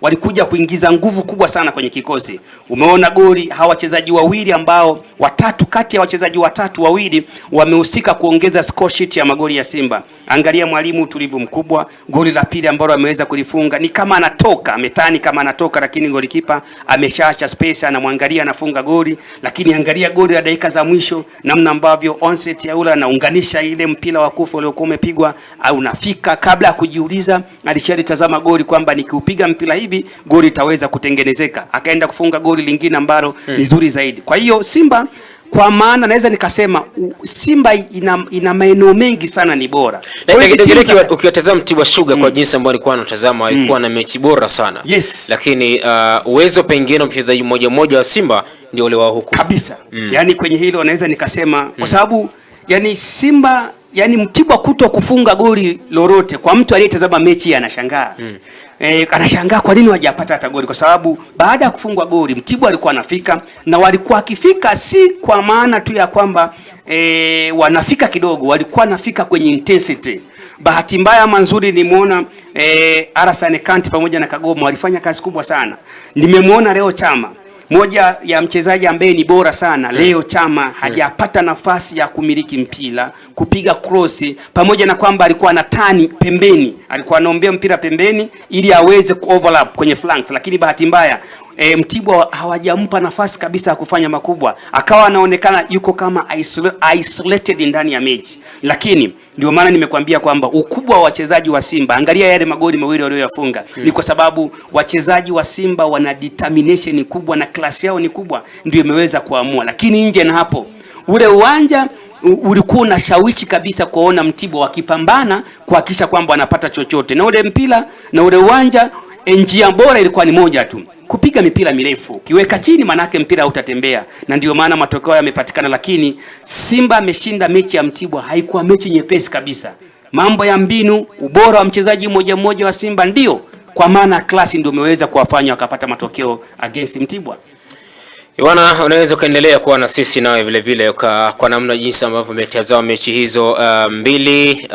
walikuja kuingiza nguvu kubwa sana kwenye kikosi. Umeona goli, hawa wachezaji wawili ambao watatu kati ya wachezaji watatu wawili wamehusika kuongeza score sheet ya magoli ya Simba. Angalia Mwalimu, utulivu mkubwa. Goli la pili ambalo ameweza kulifunga ni kama anatoka, ametani kama anatoka, lakini golikipa ameshaacha space, anamwangalia anafunga goli. Lakini angalia goli la dakika za mwisho, namna ambavyo onset ya ula anaunganisha ile mpira wa kufu uliokuwa umepigwa au unafika, kabla ya kujiuliza alishalitazama goli kwamba nikiupiga mpira hivi goli itaweza kutengenezeka, akaenda kufunga goli lingine ambalo ni zuri zaidi. Kwa hiyo Simba, kwa maana naweza nikasema Simba ina maeneo mengi sana ni bora. Ukiwatazama Mtibwa Sugar kwa jinsi ambao alikuwa anatazama, alikuwa na mechi bora sana. Yes. Lakini uwezo pengine mchezaji mmoja wa Simba ndio ule wa huku kabisa. Yani kwenye hilo naweza nikasema kwa sababu yani Simba, yani Mtibwa kuto kufunga goli lolote, kwa mtu aliyetazama mechi anashangaa. Anashangaa kwa nini hawajapata hata goli, kwa sababu baada ya kufungwa goli Mtibwa alikuwa anafika, na walikuwa akifika si kwa maana tu ya kwamba wanafika kidogo, walikuwa anafika kwenye intensity. Bahati mbaya ama nzuri nimeona Arasane Kanti pamoja na Kagoma walifanya kazi kubwa sana. Nimemuona leo Chama, moja ya mchezaji ambaye ni bora sana. Leo Chama hajapata nafasi ya kumiliki mpira, kupiga cross, pamoja na kwamba alikuwa anatani pembeni, alikuwa anaombea mpira pembeni ili aweze overlap kwenye flanks, lakini bahati mbaya Mtibwa hawajampa nafasi kabisa ya kufanya makubwa, akawa anaonekana yuko kama isolated ndani ya mechi. Lakini ndio maana nimekwambia kwamba ukubwa wa wachezaji wa Simba, angalia yale magoli mawili walioyafunga, ni kwa sababu wachezaji wa Simba wana determination kubwa na klasi yao ni kubwa, ndio imeweza kuamua. Lakini nje na hapo, ule uwanja ulikuwa unashawishi kabisa kuona Mtibwa wakipambana kuhakikisha kwamba wanapata chochote, na ule mpira na ule uwanja, njia bora ilikuwa ni moja tu, kupiga mipira mirefu. Kiweka chini manake mpira hautatembea, na ndio maana matokeo yamepatikana. Lakini Simba ameshinda mechi ya Mtibwa, haikuwa mechi nyepesi kabisa. Mambo ya mbinu, ubora wa mchezaji mmoja wa Simba ndio kwa maana klasi ndio umeweza kuwafanya wakapata matokeo against Mtibwa. Bwana, unaweza kuendelea kuwa na sisi nawe vile vile kwa namna jinsi ambavyo umetazama mechi hizo mbili